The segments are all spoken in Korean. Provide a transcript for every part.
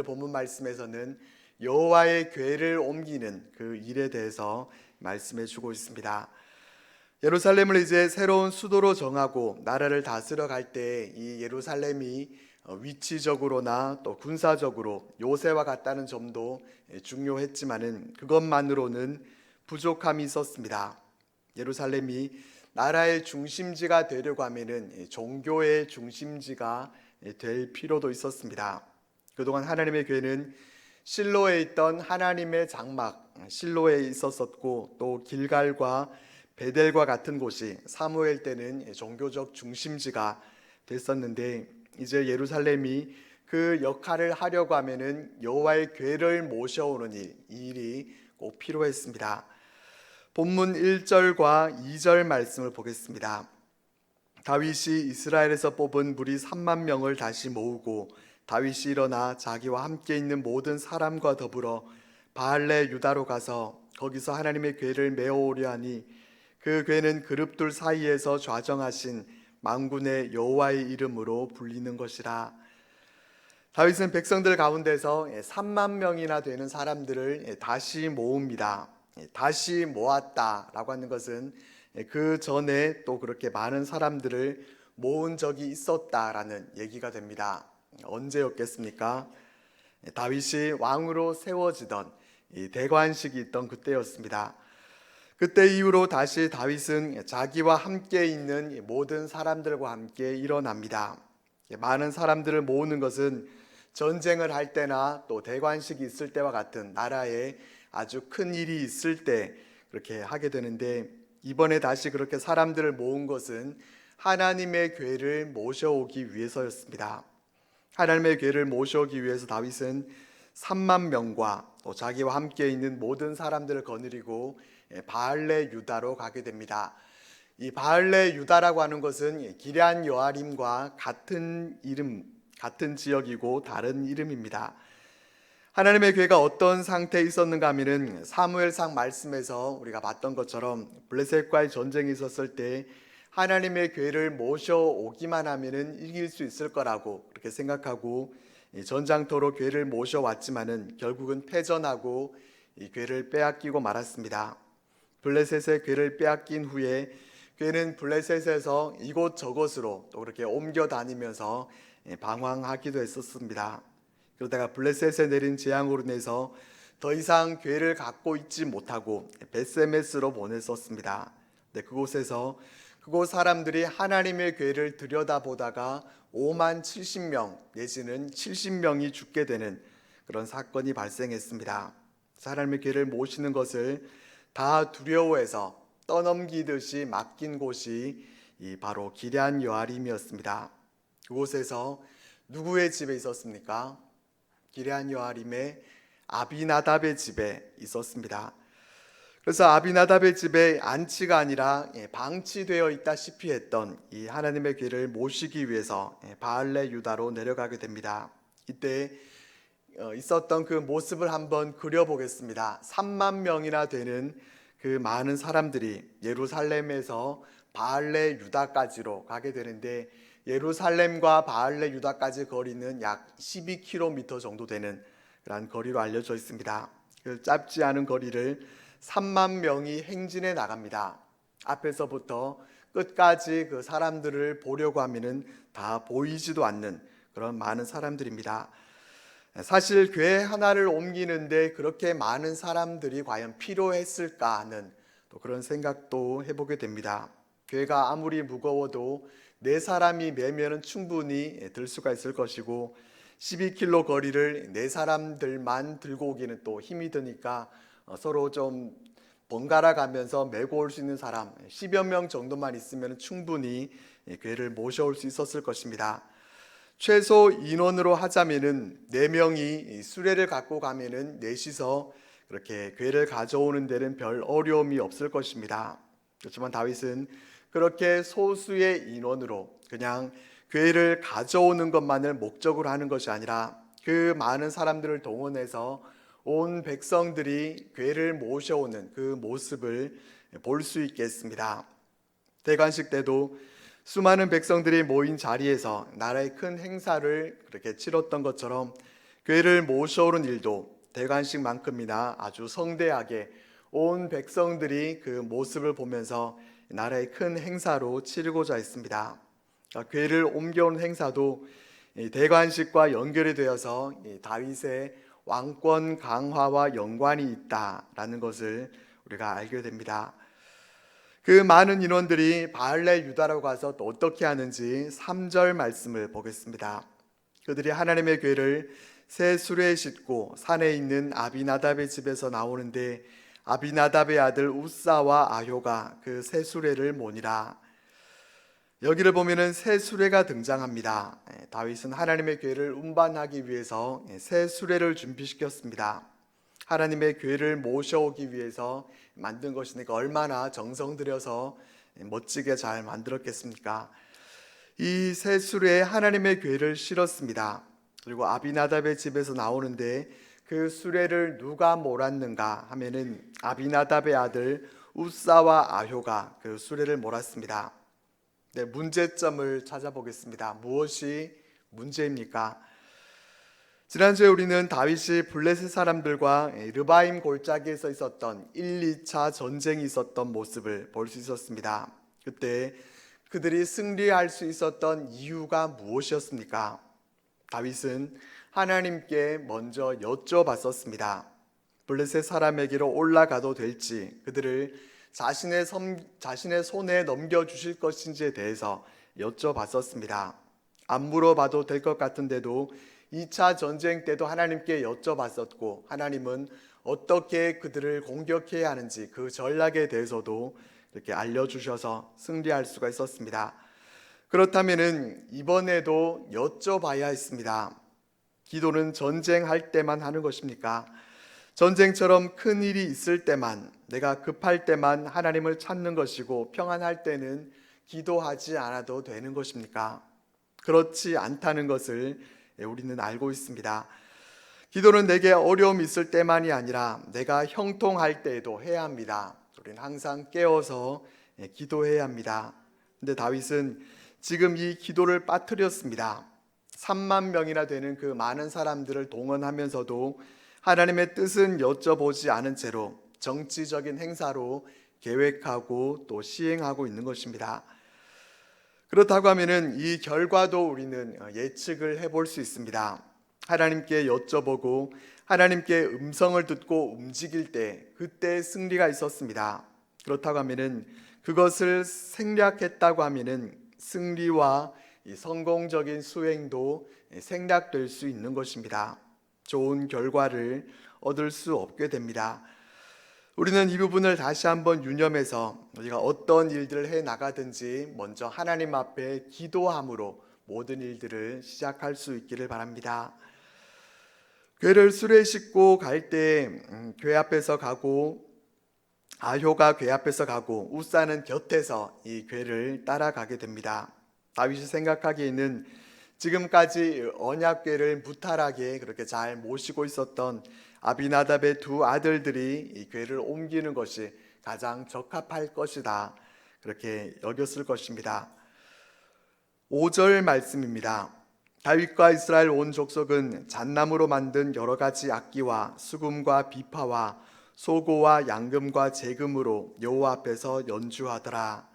본문 말씀에서는 여호와의 궤를 옮기는 그 일에 대해서 말씀해 주고 있습니다. 예루살렘을 이제 새로운 수도로 정하고 나라를 다스려 갈 때 이 예루살렘이 위치적으로나 또 군사적으로 요새와 같다는 점도 중요했지만은 그것만으로는 부족함이 있었습니다. 예루살렘이 나라의 중심지가 되려고 하면은 종교의 중심지가 될 필요도 있었습니다. 그동안 하나님의 교회는 실로에 있던 하나님의 장막 실로에 있었었고, 또 길갈과 베델과 같은 곳이 사무엘 때는 종교적 중심지가 됐었는데, 이제 예루살렘이 그 역할을 하려고 하면은 여호와의 궤를 모셔오는 이 일이 꼭 필요했습니다. 본문 1절과 2절 말씀을 보겠습니다. 다윗이 이스라엘에서 뽑은 무리 3만 명을 다시 모으고 다윗이 일어나 자기와 함께 있는 모든 사람과 더불어 바알레 유다로 가서 거기서 하나님의 궤를 메어오려 하니 그 궤는 그룹들 사이에서 좌정하신 만군의 여호와의 이름으로 불리는 것이라. 다윗은 백성들 가운데서 3만 명이나 되는 사람들을 다시 모읍니다. 다시 모았다라고 하는 것은 그 전에 또 그렇게 많은 사람들을 모은 적이 있었다라는 얘기가 됩니다. 언제였겠습니까? 다윗이 왕으로 세워지던 이 대관식이 있던 그때였습니다. 그때 이후로 다시 다윗은 자기와 함께 있는 모든 사람들과 함께 일어납니다. 많은 사람들을 모으는 것은 전쟁을 할 때나 또 대관식이 있을 때와 같은 나라에 아주 큰 일이 있을 때 그렇게 하게 되는데, 이번에 다시 그렇게 사람들을 모은 것은 하나님의 궤를 모셔오기 위해서였습니다. 하나님의 궤를 모셔오기 위해서 다윗은 3만 명과 또 자기와 함께 있는 모든 사람들을 거느리고 바알레 유다로 가게 됩니다. 이 바알레 유다라고 하는 것은 기럇 여아림과 같은 이름, 같은 지역이고 다른 이름입니다. 하나님의 궤가 어떤 상태에 있었는가 하면은 사무엘상 말씀에서 우리가 봤던 것처럼 블레셋과의 전쟁이 있었을 때 하나님의 궤를 모셔오기만 하면은 이길 수 있을 거라고 그렇게 생각하고 전장터로 궤를 모셔왔지만은 결국은 패전하고 이 궤를 빼앗기고 말았습니다. 블레셋의 궤를 빼앗긴 후에 궤는 블레셋에서 이곳저곳으로 또 그렇게 옮겨 다니면서 방황하기도 했었습니다. 그러다가 블레셋에 내린 재앙으로 인해서 더 이상 궤를 갖고 있지 못하고 베세메스로 보냈었습니다. 그곳에서 그곳 사람들이 하나님의 궤를 들여다보다가 5만 70명 내지는 70명이 죽게 되는 그런 사건이 발생했습니다. 하나님의 궤를 모시는 것을 다 두려워해서 떠넘기듯이 맡긴 곳이 바로 기럇 여아림이었습니다. 그곳에서 누구의 집에 있었습니까? 기럇 여아림의 아비나답의 집에 있었습니다. 그래서 아비나답의 집에 안치가 아니라 방치되어 있다시피 했던 이 하나님의 궤를 모시기 위해서 바알레 유다로 내려가게 됩니다. 이때 있었던 그 모습을 한번 그려보겠습니다. 3만 명이나 되는 그 많은 사람들이 예루살렘에서 바알레 유다까지로 가게 되는데, 예루살렘과 바알레 유다까지 거리는 약 12km 정도 되는 그런 거리로 알려져 있습니다. 그 짧지 않은 거리를 3만 명이 행진해 나갑니다. 앞에서부터 끝까지 그 사람들을 보려고 하면은 다 보이지도 않는 그런 많은 사람들입니다. 사실 궤 하나를 옮기는데 그렇게 많은 사람들이 과연 필요했을까 하는 또 그런 생각도 해보게 됩니다. 궤가 아무리 무거워도 4사람이 메면은 충분히 들 수가 있을 것이고, 12km 거리를 4사람들만 들고 오기는 또 힘이 드니까 서로 좀 번갈아 가면서 메고 올 수 있는 사람 10여 명 정도만 있으면 충분히 궤를 모셔올 수 있었을 것입니다. 최소 인원으로 하자면은 4명이 수레를 갖고 가면은 넷이서 그렇게 궤를 가져오는 데는 별 어려움이 없을 것입니다. 그렇지만 다윗은 그렇게 소수의 인원으로 그냥 궤를 가져오는 것만을 목적으로 하는 것이 아니라 그 많은 사람들을 동원해서 온 백성들이 궤를 모셔오는 그 모습을 볼 수 있게 했습니다. 대관식 때도 수많은 백성들이 모인 자리에서 나라의 큰 행사를 그렇게 치렀던 것처럼 교회를 모셔오는 일도 대관식만큼이나 아주 성대하게 온 백성들이 그 모습을 보면서 나라의 큰 행사로 치르고자 했습니다. 교회를 옮겨오는 행사도 대관식과 연결이 되어서 다윗의 왕권 강화와 연관이 있다라는 것을 우리가 알게 됩니다. 그 많은 인원들이 바알레 유다라고 가서 또 어떻게 하는지 3절 말씀을 보겠습니다. 그들이 하나님의 궤를 새 수레에 싣고 산에 있는 아비나답의 집에서 나오는데 아비나답의 아들 우사와 아효가 그 새 수레를 모니라. 여기를 보면은 새 수레가 등장합니다. 다윗은 하나님의 궤를 운반하기 위해서 새 수레를 준비시켰습니다. 하나님의 궤를 모셔오기 위해서 만든 것이니까 얼마나 정성 들여서 멋지게 잘 만들었겠습니까? 이 새 수레에 하나님의 궤를 실었습니다. 그리고 아비나답의 집에서 나오는데 그 수레를 누가 몰았는가 하면은 아비나답의 아들 우사와 아효가 그 수레를 몰았습니다. 네, 문제점을 찾아보겠습니다. 무엇이 문제입니까? 지난주에 우리는 다윗이 블레셋 사람들과 르바임 골짜기에서 있었던 1, 2차 전쟁이 있었던 모습을 볼 수 있었습니다. 그때 그들이 승리할 수 있었던 이유가 무엇이었습니까? 다윗은 하나님께 먼저 여쭤봤었습니다. 블레셋 사람에게로 올라가도 될지, 그들을 자신의 손에 넘겨주실 것인지에 대해서 여쭤봤었습니다. 안 물어봐도 될 것 같은데도 2차 전쟁 때도 하나님께 여쭤봤었고, 하나님은 어떻게 그들을 공격해야 하는지 그 전략에 대해서도 이렇게 알려주셔서 승리할 수가 있었습니다. 그렇다면 이번에도 여쭤봐야 했습니다. 기도는 전쟁할 때만 하는 것입니까? 전쟁처럼 큰 일이 있을 때만, 내가 급할 때만 하나님을 찾는 것이고 평안할 때는 기도하지 않아도 되는 것입니까? 그렇지 않다는 것을 우리는 알고 있습니다. 기도는 내게 어려움이 있을 때만이 아니라 내가 형통할 때에도 해야 합니다. 우리는 항상 깨어서 기도해야 합니다. 근데 다윗은 지금 이 기도를 빠뜨렸습니다. 3만 명이나 되는 그 많은 사람들을 동원하면서도 하나님의 뜻은 여쭤보지 않은 채로 정치적인 행사로 계획하고 또 시행하고 있는 것입니다. 그렇다고 하면은 이 결과도 우리는 예측을 해볼 수 있습니다. 하나님께 여쭤보고 하나님께 음성을 듣고 움직일 때 그때 승리가 있었습니다. 그렇다고 하면은 그것을 생략했다고 하면은 승리와 이 성공적인 수행도 생략될 수 있는 것입니다. 좋은 결과를 얻을 수 없게 됩니다. 우리는 이 부분을 다시 한번 유념해서 우리가 어떤 일들을 해 나가든지 먼저 하나님 앞에 기도함으로 모든 일들을 시작할 수 있기를 바랍니다. 궤를 수레에 싣고 갈 때 궤 앞에서 가고 아효가 궤 앞에서 가고 우사는 곁에서 이 궤를 따라가게 됩니다. 다윗이 생각하기에는 지금까지 언약궤를 무탈하게 그렇게 잘 모시고 있었던 아비나답의 두 아들들이 이 궤를 옮기는 것이 가장 적합할 것이다, 그렇게 여겼을 것입니다. 5절 말씀입니다. 다윗과 이스라엘 온 족속은 잣나무로 만든 여러 가지 악기와 수금과 비파와 소고와 양금과 재금으로 여호와 앞에서 연주하더라.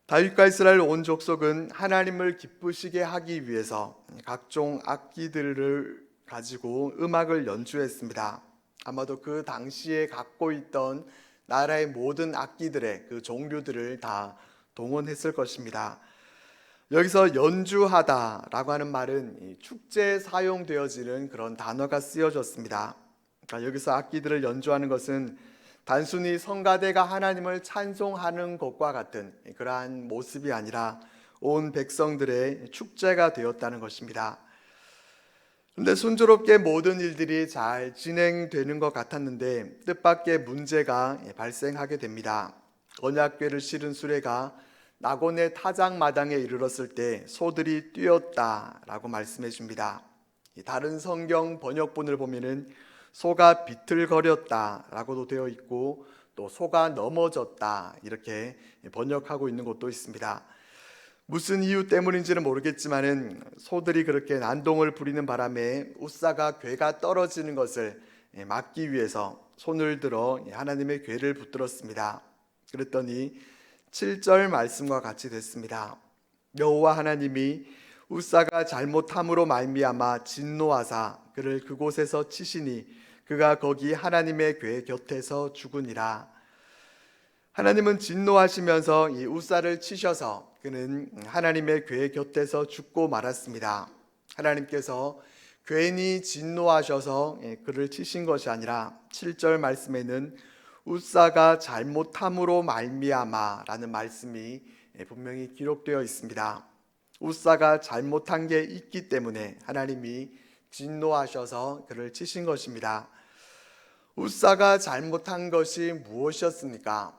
다윗과 이스라엘 온 족속은 하나님을 기쁘시게 하기 위해서 각종 악기들을 가지고 음악을 연주했습니다. 아마도 그 당시에 갖고 있던 나라의 모든 악기들의 그 종류들을 다 동원했을 것입니다. 여기서 연주하다라고 하는 말은 축제에 사용되어지는 그런 단어가 쓰여졌습니다. 그러니까 여기서 악기들을 연주하는 것은 단순히 성가대가 하나님을 찬송하는 것과 같은 그러한 모습이 아니라 온 백성들의 축제가 되었다는 것입니다. 그런데 순조롭게 모든 일들이 잘 진행되는 것 같았는데 뜻밖의 문제가 발생하게 됩니다. 언약궤를 실은 수레가 나곤의 타작마당에 이르렀을 때 소들이 뛰었다라고 말씀해 줍니다. 다른 성경 번역본을 보면은 소가 비틀거렸다라고도 되어 있고 또 소가 넘어졌다 이렇게 번역하고 있는 곳도 있습니다. 무슨 이유 때문인지는 모르겠지만은 소들이 그렇게 난동을 부리는 바람에 우사가 궤가 떨어지는 것을 막기 위해서 손을 들어 하나님의 궤를 붙들었습니다. 그랬더니 7절 말씀과 같이 됐습니다. 여호와 하나님이 우사가 잘못함으로 말미암아 진노하사 그를 그곳에서 치시니 그가 거기 하나님의 궤 곁에서 죽으니라. 하나님은 진노하시면서 이 우사를 치셔서 그는 하나님의 궤 곁에서 죽고 말았습니다. 하나님께서 괜히 진노하셔서 그를 치신 것이 아니라 7절 말씀에는 우사가 잘못함으로 말미암아라는 말씀이 분명히 기록되어 있습니다. 우사가 잘못한 게 있기 때문에 하나님이 진노하셔서 그를 치신 것입니다. 우사가 잘못한 것이 무엇이었습니까?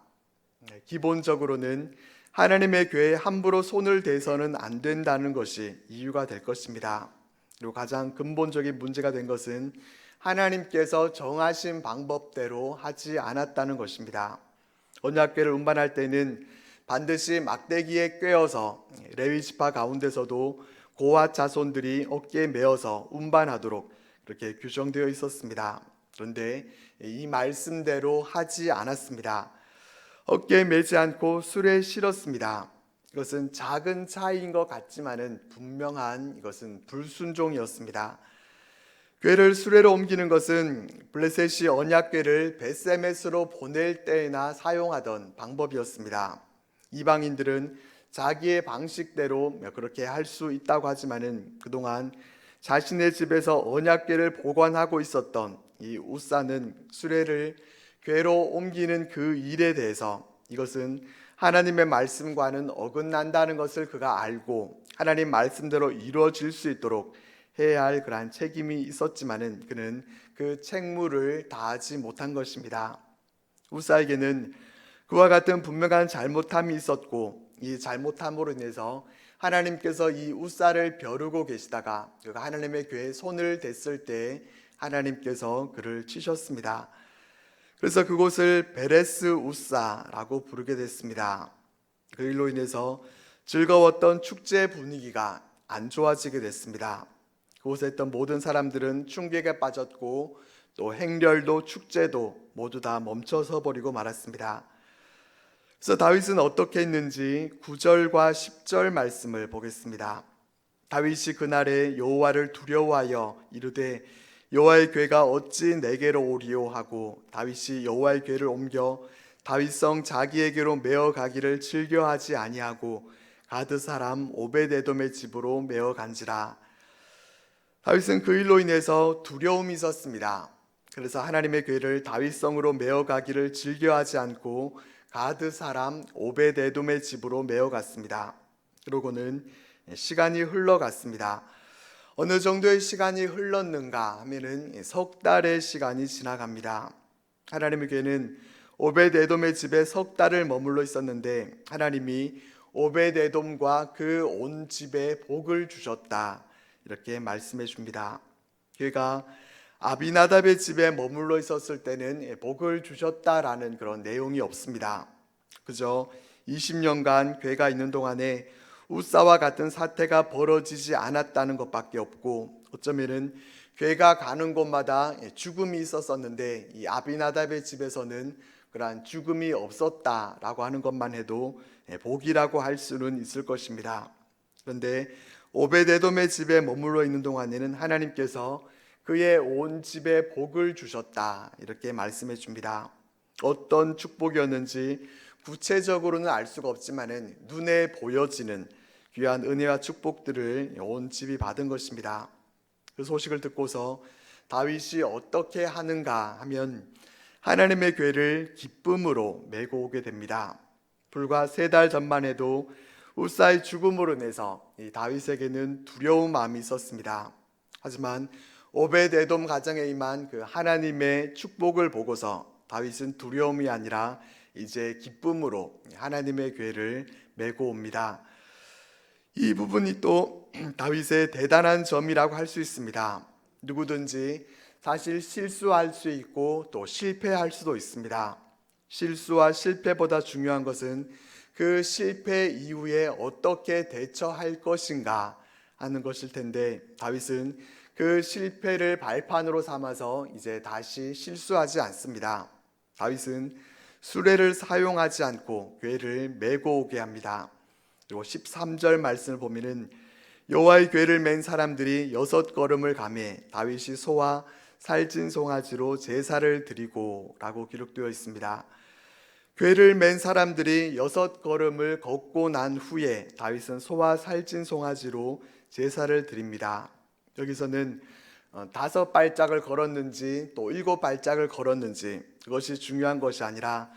기본적으로는 하나님의 궤에 함부로 손을 대서는 안 된다는 것이 이유가 될 것입니다. 그리고 가장 근본적인 문제가 된 것은 하나님께서 정하신 방법대로 하지 않았다는 것입니다. 언약궤를 운반할 때는 반드시 막대기에 꿰어서 레위 지파 가운데서도 고핫 자손들이 어깨에 메어서 운반하도록 그렇게 규정되어 있었습니다. 그런데 이 말씀대로 하지 않았습니다. 어깨에 메지 않고 수레에 실었습니다. 이것은 작은 차이인 것 같지만은 분명한 이것은 불순종이었습니다. 궤를 수레로 옮기는 것은 블레셋이 언약궤를 벳세메스로 보낼 때나 사용하던 방법이었습니다. 이방인들은 자기의 방식대로 그렇게 할 수 있다고 하지만은 그동안 자신의 집에서 언약궤를 보관하고 있었던 이 우사는 수레를 궤로 옮기는 그 일에 대해서 이것은 하나님의 말씀과는 어긋난다는 것을 그가 알고 하나님 말씀대로 이루어질 수 있도록 해야 할 그러한 책임이 있었지만은 그는 그 책무를 다하지 못한 것입니다. 우사에게는 그와 같은 분명한 잘못함이 있었고 이 잘못함으로 인해서 하나님께서 이 우사를 벼르고 계시다가 그가 하나님의 궤에 손을 댔을 때 하나님께서 그를 치셨습니다. 그래서 그곳을 베레스 우사라고 부르게 됐습니다. 그 일로 인해서 즐거웠던 축제 분위기가 안 좋아지게 됐습니다. 그곳에 있던 모든 사람들은 충격에 빠졌고 또 행렬도 축제도 모두 다 멈춰서 버리고 말았습니다. 그래서 다윗은 어떻게 했는지 9절과 10절 말씀을 보겠습니다. 다윗이 그날에 여호와를 두려워하여 이르되 여호와의 궤가 어찌 내게로 오리요 하고 다윗이 여호와의 궤를 옮겨 다윗성 자기에게로 메어 가기를 즐겨하지 아니하고 가드 사람 오벳에돔의 집으로 메어 간지라. 다윗은 그 일로 인해서 두려움이 있었습니다. 그래서 하나님의 궤를 다윗성으로 메어 가기를 즐겨하지 않고 가드 사람 오벳에돔의 집으로 메어 갔습니다. 그러고는 시간이 흘러갔습니다. 어느 정도의 시간이 흘렀는가 하면은 석 달의 시간이 지나갑니다. 하나님의 궤는 오벳에돔의 집에 석 달을 머물러 있었는데 하나님이 오벳에돔과 그 온 집에 복을 주셨다 이렇게 말씀해 줍니다. 궤가 아비나답의 집에 머물러 있었을 때는 복을 주셨다라는 그런 내용이 없습니다. 그저 20년간 궤가 있는 동안에 우사와 같은 사태가 벌어지지 않았다는 것밖에 없고 어쩌면은 궤가 가는 곳마다 죽음이 있었었는데 이 아비나답의 집에서는 그러한 죽음이 없었다라고 하는 것만 해도 복이라고 할 수는 있을 것입니다. 그런데 오벳에돔의 집에 머물러 있는 동안에는 하나님께서 그의 온 집에 복을 주셨다 이렇게 말씀해 줍니다. 어떤 축복이었는지 구체적으로는 알 수가 없지만은 눈에 보여지는 귀한 은혜와 축복들을 온 집이 받은 것입니다. 그 소식을 듣고서 다윗이 어떻게 하는가 하면 하나님의 궤를 기쁨으로 메고 오게 됩니다. 불과 3달 전만 해도 우사의 죽음으로 인해서 이 다윗에게는 두려운 마음이 있었습니다. 하지만 오벳에돔 가정에 임한 그 하나님의 축복을 보고서 다윗은 두려움이 아니라 이제 기쁨으로 하나님의 궤를 메고 옵니다. 이 부분이 또 다윗의 대단한 점이라고 할 수 있습니다. 누구든지 사실 실수할 수 있고 또 실패할 수도 있습니다. 실수와 실패보다 중요한 것은 그 실패 이후에 어떻게 대처할 것인가 하는 것일 텐데, 다윗은 그 실패를 발판으로 삼아서 이제 다시 실수하지 않습니다. 다윗은 수레를 사용하지 않고 궤를 메고 오게 합니다. 그리고 13절 말씀을 보면은 여호와의 궤를 맨 사람들이 6걸음을 가매 다윗이 소와 살찐 송아지로 제사를 드리고 라고 기록되어 있습니다. 궤를 맨 사람들이 6걸음을 걷고 난 후에 다윗은 소와 살찐 송아지로 제사를 드립니다. 여기서는 5발짝을 걸었는지 또 7발짝을 걸었는지 그것이 중요한 것이 아니라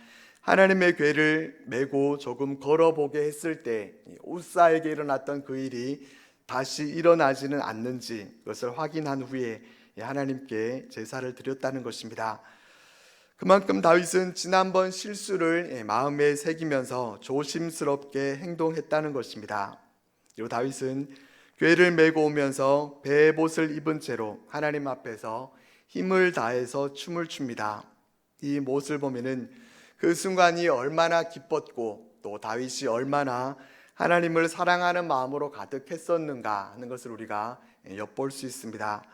하나님의 궤를 메고 조금 걸어보게 했을 때 우사에게 일어났던 그 일이 다시 일어나지는 않는지 그것을 확인한 후에 하나님께 제사를 드렸다는 것입니다. 그만큼 다윗은 지난번 실수를 마음에 새기면서 조심스럽게 행동했다는 것입니다. 그리고 다윗은 궤를 메고 오면서 베옷을 입은 채로 하나님 앞에서 힘을 다해서 춤을 춥니다. 이 모습을 보면은 그 순간이 얼마나 기뻤고 또 다윗이 얼마나 하나님을 사랑하는 마음으로 가득했었는가 하는 것을 우리가 엿볼 수 있습니다.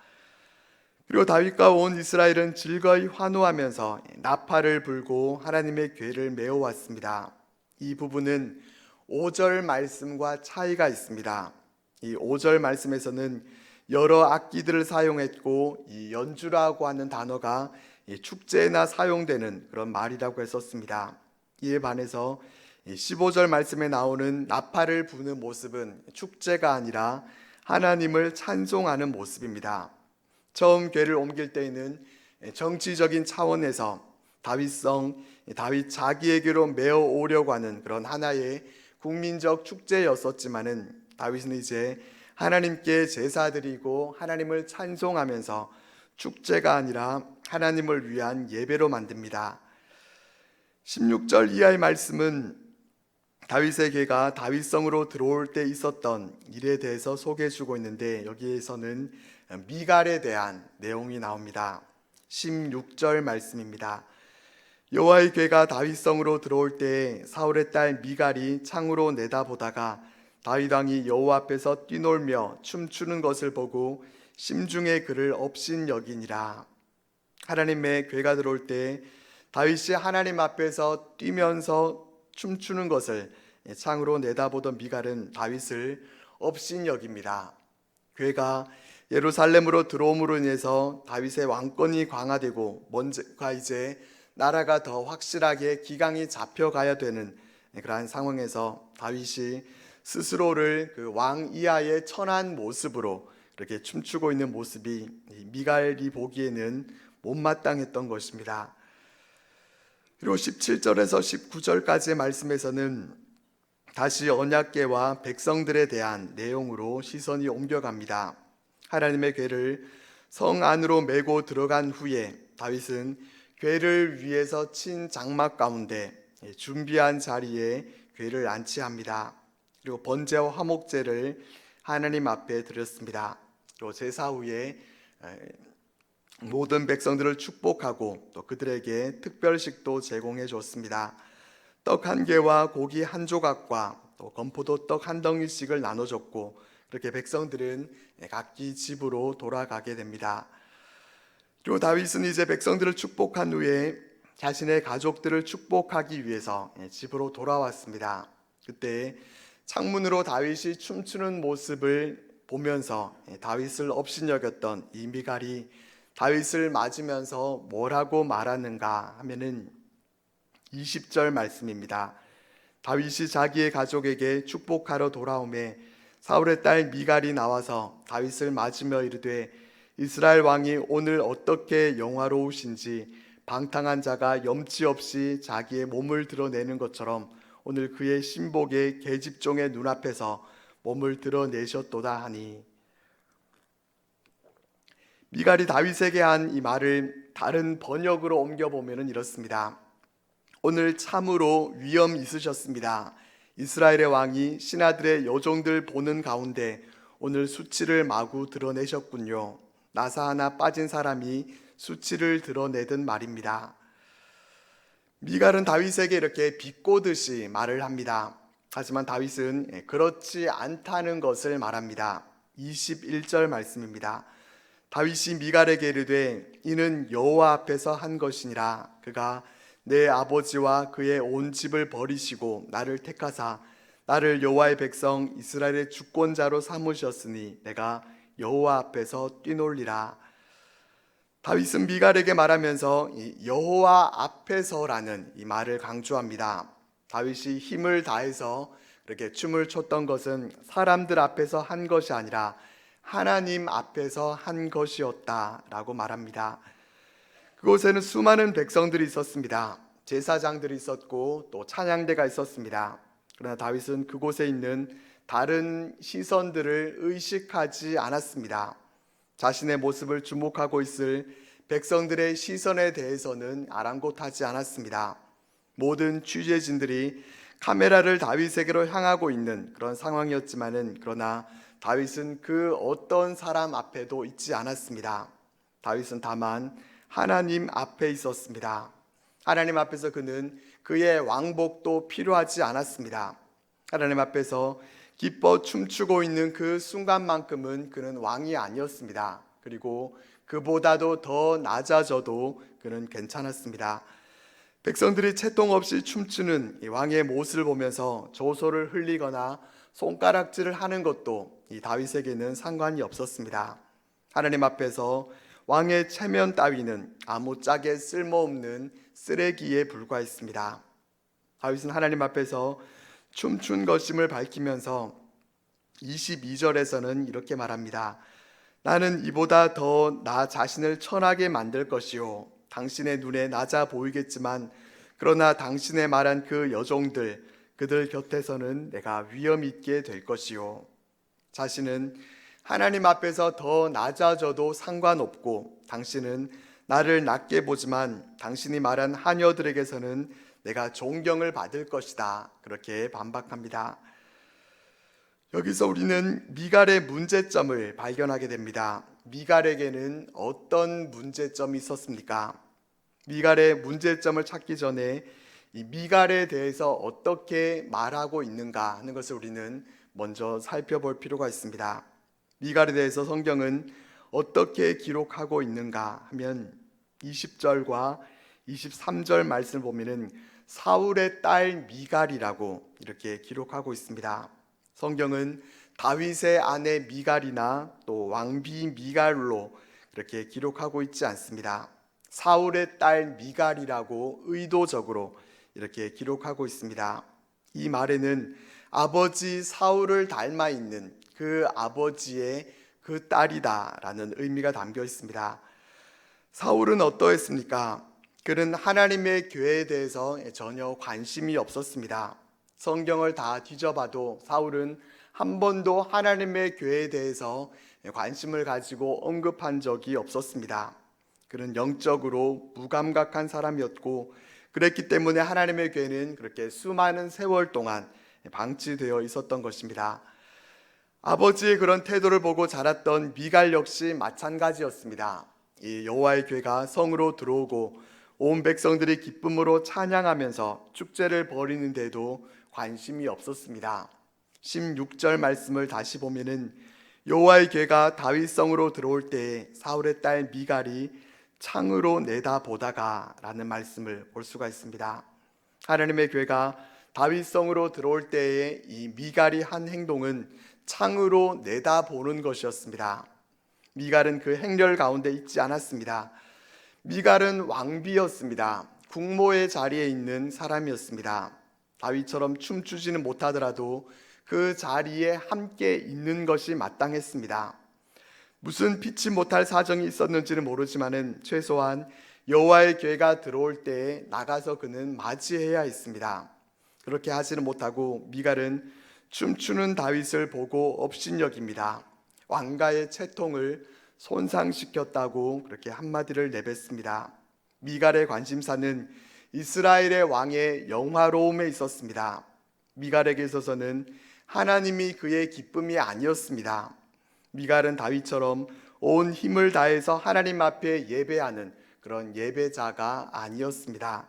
그리고 다윗과 온 이스라엘은 즐거이 환호하면서 나팔을 불고 하나님의 궤를 메어왔습니다. 이 부분은 5절 말씀과 차이가 있습니다. 이 5절 말씀에서는 여러 악기들을 사용했고 이 연주라고 하는 단어가 축제나 사용되는 그런 말이라고 했었습니다. 이에 반해서 15절 말씀에 나오는 나팔을 부는 모습은 축제가 아니라 하나님을 찬송하는 모습입니다. 처음 궤를 옮길 때에는 정치적인 차원에서 다윗 자기에게로 메어 오려고 하는 그런 하나의 국민적 축제였었지만은 다윗은 이제 하나님께 제사드리고 하나님을 찬송하면서 축제가 아니라 하나님을 위한 예배로 만듭니다. 16절 이하의 말씀은 다윗의 궤가 다윗성으로 들어올 때 있었던 일에 대해서 소개해 주고 있는데 여기에서는 미갈에 대한 내용이 나옵니다. 16절 말씀입니다. 여호와의 궤가 다윗성으로 들어올 때 사울의 딸 미갈이 창으로 내다보다가 다윗 왕이 여호와 앞에서 뛰놀며 춤추는 것을 보고 심중에 그를 업신여기니라. 하나님의 궤가 들어올 때 다윗이 하나님 앞에서 뛰면서 춤추는 것을 창으로 내다보던 미갈은 다윗을 업신여깁니다. 궤가 예루살렘으로 들어옴으로 인해서 다윗의 왕권이 강화되고 뭔가 이제 나라가 더 확실하게 기강이 잡혀가야 되는 그러한 상황에서 다윗이 스스로를 그 왕 이하의 천한 모습으로 이렇게 춤추고 있는 모습이 미갈이 보기에는 못마땅했던 것입니다. 그리고 17절에서 19절까지의 말씀에서는 다시 언약궤와 백성들에 대한 내용으로 시선이 옮겨갑니다. 하나님의 궤를 성 안으로 메고 들어간 후에 다윗은 궤를 위에서 친 장막 가운데 준비한 자리에 궤를 안치합니다. 그리고 번제와 화목제를 하나님 앞에 드렸습니다. 그리고 제사 후에 모든 백성들을 축복하고 또 그들에게 특별식도 제공해 줬습니다. 떡 한 개와 고기 한 조각과 또 건포도 떡 한 덩이씩을 나눠줬고 그렇게 백성들은 각기 집으로 돌아가게 됩니다. 그리고 다윗은 이제 백성들을 축복한 후에 자신의 가족들을 축복하기 위해서 집으로 돌아왔습니다. 그때 창문으로 다윗이 춤추는 모습을 보면서 다윗을 업신여겼던 이 미갈이 다윗을 맞으면서 뭐라고 말하는가 하면은 20절 말씀입니다. 다윗이 자기의 가족에게 축복하러 돌아오매 사울의 딸 미갈이 나와서 다윗을 맞으며 이르되 이스라엘 왕이 오늘 어떻게 영화로우신지 방탕한 자가 염치 없이 자기의 몸을 드러내는 것처럼 오늘 그의 신복의 계집종의 눈앞에서 몸을 드러내셨도다 하니. 미갈이 다윗에게 한 이 말을 다른 번역으로 옮겨보면 이렇습니다. 오늘 참으로 위엄 있으셨습니다. 이스라엘의 왕이 신하들의 여종들 보는 가운데 오늘 수치를 마구 드러내셨군요. 나사 하나 빠진 사람이 수치를 드러내든 말입니다. 미갈은 다윗에게 이렇게 비꼬듯이 말을 합니다. 하지만 다윗은 그렇지 않다는 것을 말합니다. 21절 말씀입니다. 다윗이 미갈에게 이르되 이는 여호와 앞에서 한 것이니라. 그가 내 아버지와 그의 온 집을 버리시고 나를 택하사 나를 여호와의 백성 이스라엘의 주권자로 삼으셨으니 내가 여호와 앞에서 뛰놀리라. 다윗은 미갈에게 말하면서 이 여호와 앞에서라는 이 말을 강조합니다. 다윗이 힘을 다해서 그렇게 춤을 췄던 것은 사람들 앞에서 한 것이 아니라 하나님 앞에서 한 것이었다라고 말합니다. 그곳에는 수많은 백성들이 있었습니다. 제사장들이 있었고 또 찬양대가 있었습니다. 그러나 다윗은 그곳에 있는 다른 시선들을 의식하지 않았습니다. 자신의 모습을 주목하고 있을 백성들의 시선에 대해서는 아랑곳하지 않았습니다. 모든 취재진들이 카메라를 다윗에게로 향하고 있는 그런 상황이었지만은 그러나 다윗은 그 어떤 사람 앞에도 있지 않았습니다. 다윗은 다만 하나님 앞에 있었습니다. 하나님 앞에서 그는 그의 왕복도 필요하지 않았습니다. 하나님 앞에서 기뻐 춤추고 있는 그 순간만큼은 그는 왕이 아니었습니다. 그리고 그보다도 더 낮아져도 그는 괜찮았습니다. 백성들이 채통 없이 춤추는 이 왕의 모습을 보면서 조소를 흘리거나 손가락질을 하는 것도 이 다윗에게는 상관이 없었습니다. 하나님 앞에서 왕의 체면 따위는 아무짝에 쓸모없는 쓰레기에 불과했습니다. 다윗은 하나님 앞에서 춤춘 것임을 밝히면서 22절에서는 이렇게 말합니다. 나는 이보다 더 나 자신을 천하게 만들 것이요 당신의 눈에 낮아 보이겠지만 그러나 당신의 말한 그 여종들 그들 곁에서는 내가 위엄 있게 될 것이요. 자신은 하나님 앞에서 더 낮아져도 상관없고 당신은 나를 낮게 보지만 당신이 말한 하녀들에게서는 내가 존경을 받을 것이다. 그렇게 반박합니다. 여기서 우리는 미갈의 문제점을 발견하게 됩니다. 미갈에게는 어떤 문제점이 있었습니까? 미갈의 문제점을 찾기 전에 이 미갈에 대해서 어떻게 말하고 있는가 하는 것을 우리는 먼저 살펴볼 필요가 있습니다. 미갈에 대해서 성경은 어떻게 기록하고 있는가 하면 20절과 23절 말씀을 보면은 사울의 딸 미갈이라고 이렇게 기록하고 있습니다. 성경은 다윗의 아내 미갈이나 또 왕비 미갈로 이렇게 기록하고 있지 않습니다. 사울의 딸 미갈이라고 의도적으로 이렇게 기록하고 있습니다. 이 말에는 아버지 사울을 닮아 있는 그 아버지의 그 딸이다라는 의미가 담겨 있습니다. 사울은 어떠했습니까? 그는 하나님의 교회에 대해서 전혀 관심이 없었습니다. 성경을 다 뒤져봐도 사울은 한 번도 하나님의 교회에 대해서 관심을 가지고 언급한 적이 없었습니다. 그는 영적으로 무감각한 사람이었고 그랬기 때문에 하나님의 교회는 그렇게 수많은 세월 동안 방치되어 있었던 것입니다. 아버지의 그런 태도를 보고 자랐던 미갈 역시 마찬가지였습니다. 이 여호와의 교회가 성으로 들어오고 온 백성들이 기쁨으로 찬양하면서 축제를 벌이는데도 관심이 없었습니다. 16절 말씀을 다시 보면은 여호와의 교회가 다윗성으로 들어올 때에 사울의 딸 미갈이 창으로 내다보다가 라는 말씀을 볼 수가 있습니다. 하나님의 교회가 다윗성으로 들어올 때에 이 미갈이 한 행동은 창으로 내다보는 것이었습니다. 미갈은 그 행렬 가운데 있지 않았습니다. 미갈은 왕비였습니다. 국모의 자리에 있는 사람이었습니다. 다윗처럼 춤추지는 못하더라도 그 자리에 함께 있는 것이 마땅했습니다. 무슨 피치 못할 사정이 있었는지는 모르지만은 최소한 여호와의 교회가 들어올 때에 나가서 그는 맞이해야 했습니다. 그렇게 하지는 못하고 미갈은 춤추는 다윗을 보고 업신여깁니다. 왕가의 채통을 손상시켰다고 그렇게 한마디를 내뱉습니다. 미갈의 관심사는 이스라엘의 왕의 영화로움에 있었습니다. 미갈에게 있어서는 하나님이 그의 기쁨이 아니었습니다. 미갈은 다윗처럼 온 힘을 다해서 하나님 앞에 예배하는 그런 예배자가 아니었습니다.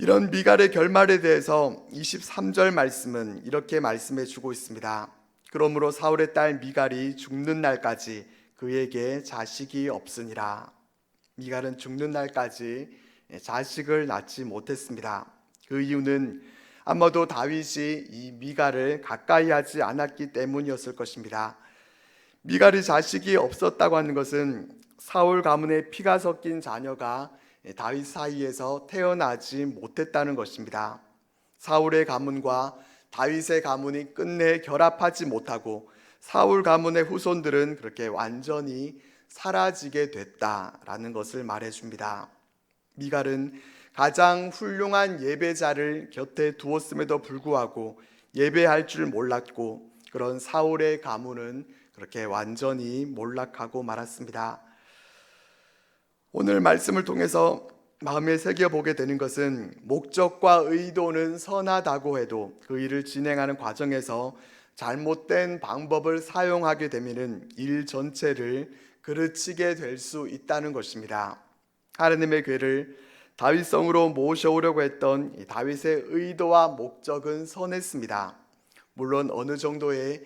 이런 미갈의 결말에 대해서 23절 말씀은 이렇게 말씀해 주고 있습니다. 그러므로 사울의 딸 미갈이 죽는 날까지 그에게 자식이 없으니라. 미갈은 죽는 날까지 자식을 낳지 못했습니다. 그 이유는 아마도 다윗이 이 미갈을 가까이 하지 않았기 때문이었을 것입니다. 미갈이 자식이 없었다고 하는 것은 사울 가문의 피가 섞인 자녀가 다윗 사이에서 태어나지 못했다는 것입니다. 사울의 가문과 다윗의 가문이 끝내 결합하지 못하고 사울 가문의 후손들은 그렇게 완전히 사라지게 됐다라는 것을 말해줍니다. 미갈은 가장 훌륭한 예배자를 곁에 두었음에도 불구하고 예배할 줄 몰랐고 그런 사울의 가문은 그렇게 완전히 몰락하고 말았습니다. 오늘 말씀을 통해서 마음에 새겨보게 되는 것은 목적과 의도는 선하다고 해도 그 일을 진행하는 과정에서 잘못된 방법을 사용하게 되면 일 전체를 그르치게 될 수 있다는 것입니다. 하나님의 괴를 다윗성으로 모셔오려고 했던 다윗의 의도와 목적은 선했습니다. 물론 어느 정도의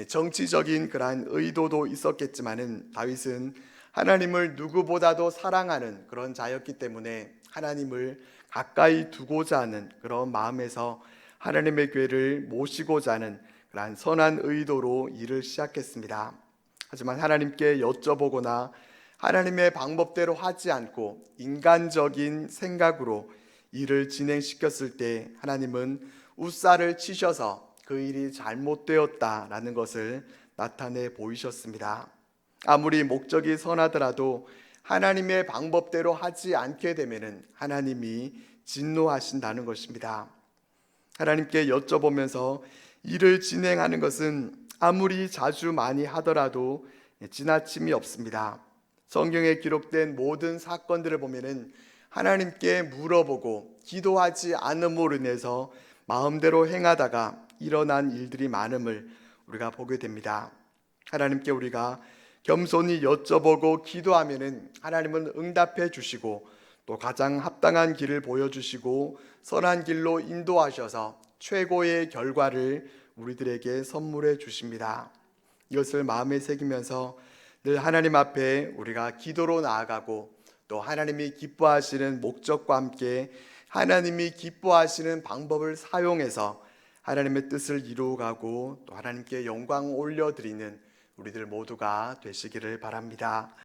정치적인 그러한 의도도 있었겠지만은 다윗은 하나님을 누구보다도 사랑하는 그런 자였기 때문에 하나님을 가까이 두고자 하는 그런 마음에서 하나님의 괴를 모시고자 하는 그러한 선한 의도로 일을 시작했습니다. 하지만 하나님께 여쭤보거나 하나님의 방법대로 하지 않고 인간적인 생각으로 일을 진행시켰을 때 하나님은 웃살을 치셔서 그 일이 잘못되었다라는 것을 나타내 보이셨습니다. 아무리 목적이 선하더라도 하나님의 방법대로 하지 않게 되면 하나님이 진노하신다는 것입니다. 하나님께 여쭤보면서 일을 진행하는 것은 아무리 자주 많이 하더라도 지나침이 없습니다. 성경에 기록된 모든 사건들을 보면은 하나님께 물어보고 기도하지 않음으로 인해서 마음대로 행하다가 일어난 일들이 많음을 우리가 보게 됩니다. 하나님께 우리가 겸손히 여쭤보고 기도하면은 하나님은 응답해 주시고 또 가장 합당한 길을 보여주시고 선한 길로 인도하셔서 최고의 결과를 우리들에게 선물해 주십니다. 이것을 마음에 새기면서 늘 하나님 앞에 우리가 기도로 나아가고 또 하나님이 기뻐하시는 목적과 함께 하나님이 기뻐하시는 방법을 사용해서 하나님의 뜻을 이루어가고 또 하나님께 영광 올려드리는 우리들 모두가 되시기를 바랍니다.